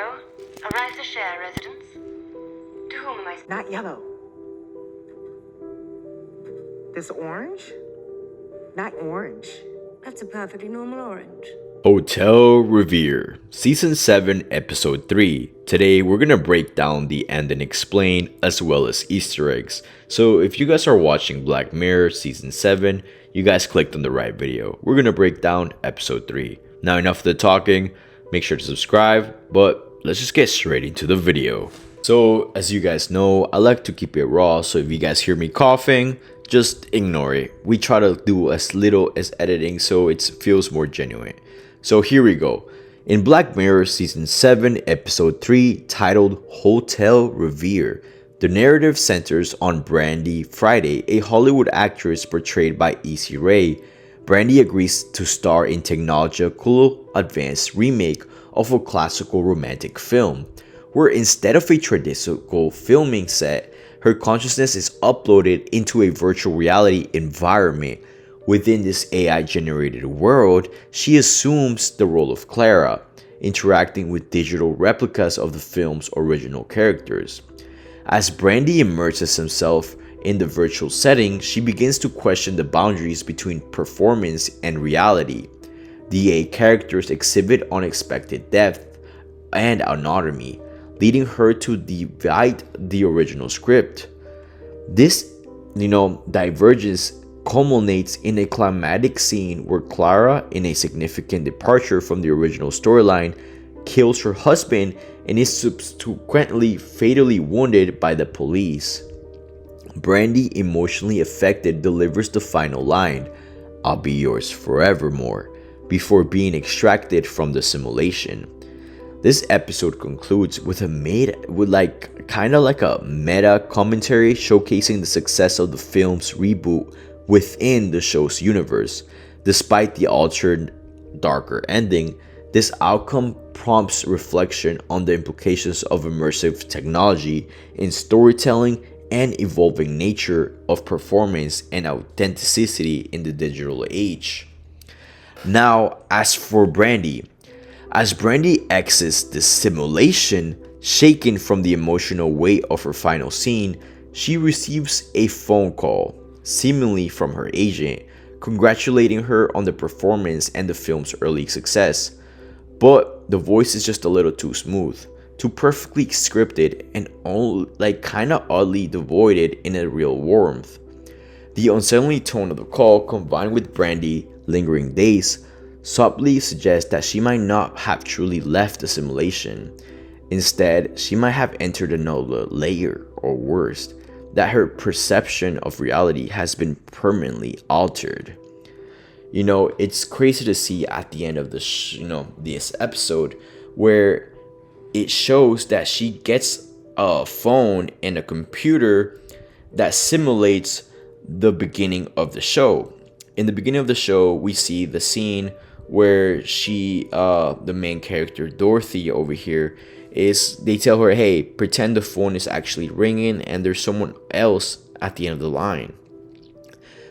Hello? Arise to share residence? To whom am I... Not yellow. This orange? Not orange. That's a perfectly normal orange. Hotel Reverie, Season 7, Episode 3. Today we're gonna break down the end and explain, as well as Easter eggs. So if you guys are watching Black Mirror Season 7, you guys clicked on the right video. We're gonna break down Episode 3. Now enough of the talking, make sure to subscribe, but let's just get straight into the video. So as you guys know, I like to keep it raw, so if you guys hear me coughing, just ignore it. We try to do as little as editing so it feels more genuine. So here we go. In Black Mirror Season 7, Episode 3, titled Hotel Reverie, the narrative centers on Brandy Friday, a Hollywood actress portrayed by Issy Rae. Brandy agrees to star in technological advanced remake of a classical romantic film, where instead of a traditional filming set, her consciousness is uploaded into a virtual reality environment. Within this AI-generated world, she assumes the role of Clara, interacting with digital replicas of the film's original characters. As Brandy immerses herself in the virtual setting, she begins to question the boundaries between performance and reality. The AI characters exhibit unexpected depth and autonomy, leading her to divide the original script. This, divergence culminates in a climatic scene where Clara, in a significant departure from the original storyline, kills her husband and is subsequently fatally wounded by the police. Brandy, emotionally affected, delivers the final line, "I'll be yours forevermore," before being extracted from the simulation. This episode concludes with a meta commentary showcasing the success of the film's reboot within the show's universe. Despite the altered, darker ending, this outcome prompts reflection on the implications of immersive technology in storytelling and evolving nature of performance and authenticity in the digital age. Now, as for Brandy, as Brandy exits the simulation, shaken from the emotional weight of her final scene, she receives a phone call, seemingly from her agent, congratulating her on the performance and the film's early success. But the voice is just a little too smooth, too perfectly scripted, and kinda oddly devoid in a real warmth. The unsettling tone of the call, combined with Brandy lingering days, subtly suggests that she might not have truly left the simulation. Instead, she might have entered another layer, or worse, that her perception of reality has been permanently altered. It's crazy to see at the end of this episode where it shows that she gets a phone and a computer that simulates the beginning of the show. In the beginning of the show, we see the scene where the main character Dorothy over here, they tell her, hey, pretend the phone is actually ringing and there's someone else at the end of the line.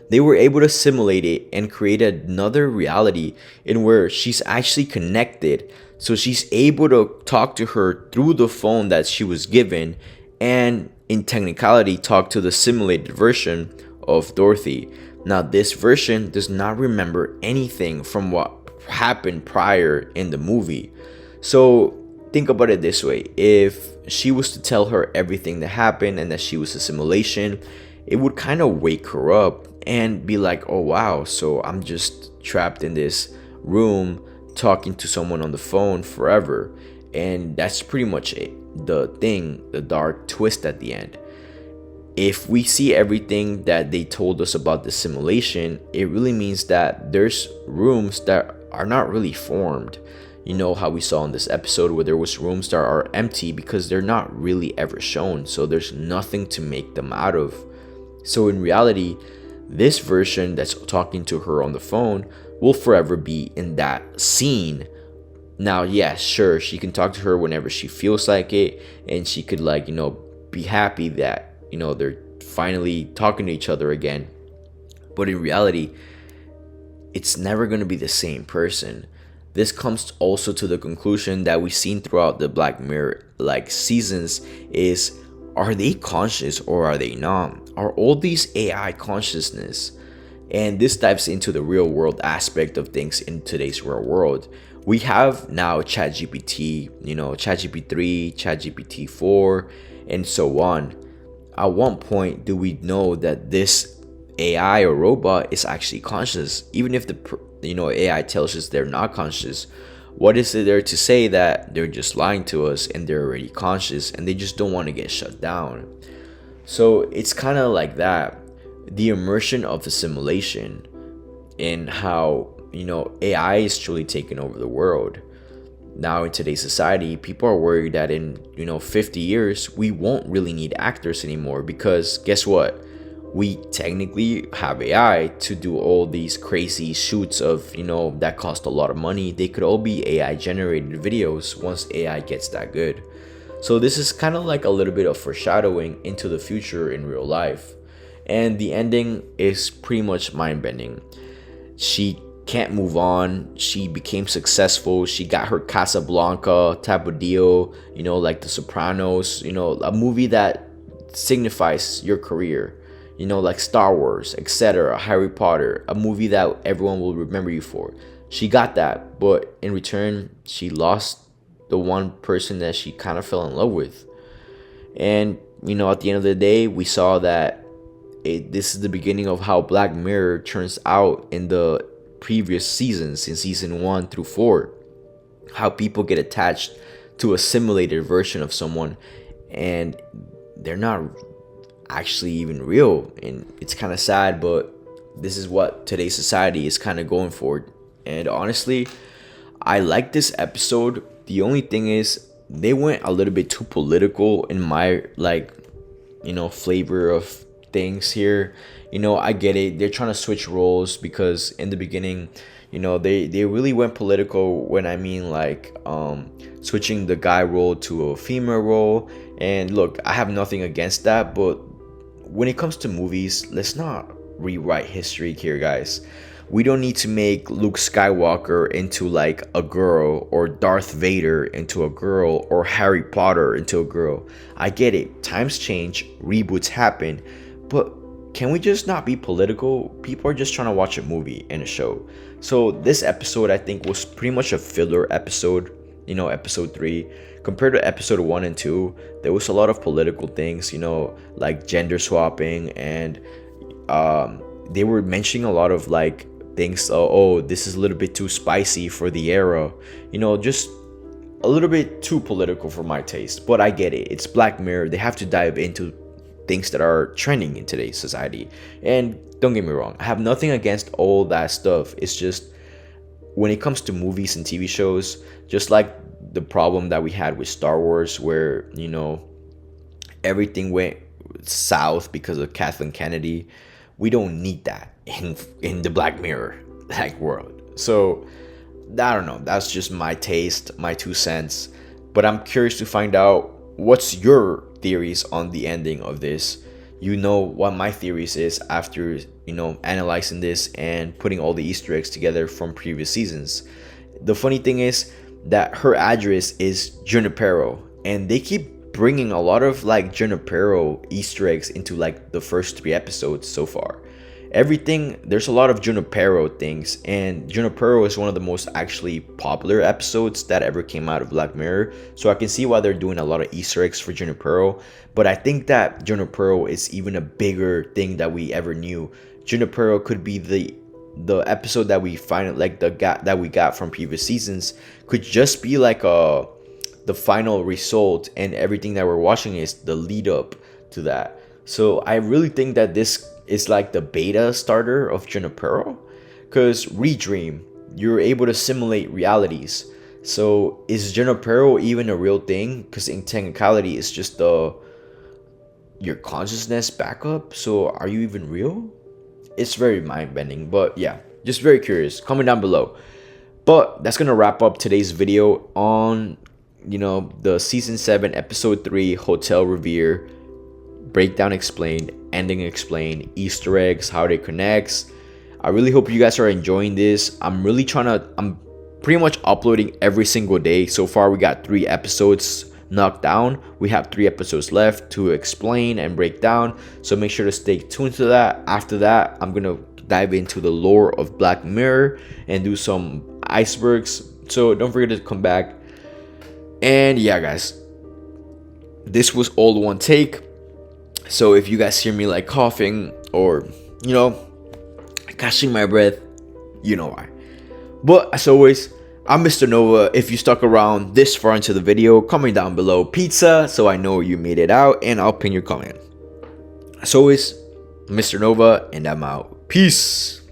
They were able to simulate it and create another reality in where she's actually connected. So she's able to talk to her through the phone that she was given, and in technicality talk to the simulated version of Dorothy. Now this version does not remember anything from what happened prior in the movie. So think about it this way: if she was to tell her everything that happened and that she was a simulation, it would kind of wake her up and be like, oh wow, so I'm just trapped in this room talking to someone on the phone forever. And that's pretty much it, the dark twist at the end. If we see everything that they told us about the simulation, it really means that there's rooms that are not really formed. How we saw in this episode where there was rooms that are empty because they're not really ever shown, so there's nothing to make them out of. So in reality, this version that's talking to her on the phone will forever be in that scene. Now, yeah, sure, she can talk to her whenever she feels like it, and she could be happy that they're finally talking to each other again. But in reality, it's never going to be the same person. this comes also to the conclusion that we've seen throughout the Black Mirror like seasons is, are they conscious or are they not? Are all these AI consciousness? And this dives into the real world aspect of things in today's real world. We have now ChatGPT, ChatGPT 3, ChatGPT 4, and so on. At one point, do we know that this AI or robot is actually conscious? Even if the AI tells us they're not conscious, what is it there to say that they're just lying to us and they're already conscious and they just don't want to get shut down? So it's kind of like that. The immersion of the simulation and how AI is truly taking over the world. Now in today's society, people are worried that in 50 years we won't really need actors anymore, because guess what? We technically have AI to do all these crazy shoots of that cost a lot of money. They could all be AI generated videos once AI gets that good. So this is kind of like a little bit of foreshadowing into the future in real life. And the ending is pretty much mind-bending. She can't move on. She became successful. She got her Casablanca type of deal, like The Sopranos, a movie that signifies your career, like Star Wars, etc., Harry Potter, a movie that everyone will remember you for. She got that, but in return, she lost the one person that she kind of fell in love with. And, at the end of the day, we saw that this is the beginning of how Black Mirror turns out in the previous seasons, in season 1 through 4. How people get attached to a simulated version of someone and they're not actually even real. And it's kind of sad, but this is what today's society is kind of going for. And honestly, I like this episode. The only thing is they went a little bit too political in my flavor of things here. I get it, they're trying to switch roles, because in the beginning they really went political when I mean switching the guy role to a female role. And look, I have nothing against that, but when it comes to movies, let's not rewrite history here, guys. We don't need to make Luke Skywalker into like a girl, or Darth Vader into a girl, or Harry Potter into a girl. I get it, times change, reboots happen, but can we just not be political? People are just trying to watch a movie and a show. So this episode, I think, was pretty much a filler episode. Episode 3 compared to episode 1 and 2, there was a lot of political things, like gender swapping, and they were mentioning a lot of like things. Oh, this is a little bit too spicy for the era, just a little bit too political for my taste. But I get it, it's Black Mirror, they have to dive into things that are trending in today's society. And don't get me wrong, I have nothing against all that stuff. It's just when it comes to movies and TV shows, just like the problem that we had with Star Wars, where everything went south because of Kathleen Kennedy, we don't need that in the Black Mirror world. So I don't know, that's just my taste, my 2 cents. But I'm curious to find out what's your theories on the ending of this. What my theories is after analyzing this and putting all the Easter eggs together from previous seasons. The funny thing is that her address is Junipero, and they keep bringing a lot of like Junipero Easter eggs into like the first 3 episodes so far. There's a lot of Junipero things, and Junipero is one of the most actually popular episodes that ever came out of Black Mirror, so I can see why they're doing a lot of Easter eggs for Junipero. But I think that Junipero is even a bigger thing that we ever knew. Junipero could be the episode that we find, like that we got from previous seasons, could just be like the final result, and everything that we're watching is the lead up to that. So I really think that this is like the beta starter of Junipero, because Redream, you're able to simulate realities. So is Junipero even a real thing? Because in technicality, it's just your consciousness backup. So are you even real? It's very mind-bending, but yeah, just very curious. Comment down below. But that's gonna wrap up today's video on the season 7 episode 3 Hotel Reverie breakdown explained, ending explained, Easter eggs, how they connects. I really hope you guys are enjoying this. I'm pretty much uploading every single day. So far, we got 3 episodes knocked down. We have 3 episodes left to explain and break down. So make sure to stay tuned to that. After that, I'm gonna dive into the lore of Black Mirror and do some icebergs. So don't forget to come back. And yeah, guys, this was all one take. So if you guys hear me like coughing or, you know, catching my breath, you know why. But as always, I'm MrNova. If you stuck around this far into the video, comment down below pizza so I know you made it out, and I'll pin your comment. As always, MrNova, and I'm out. Peace.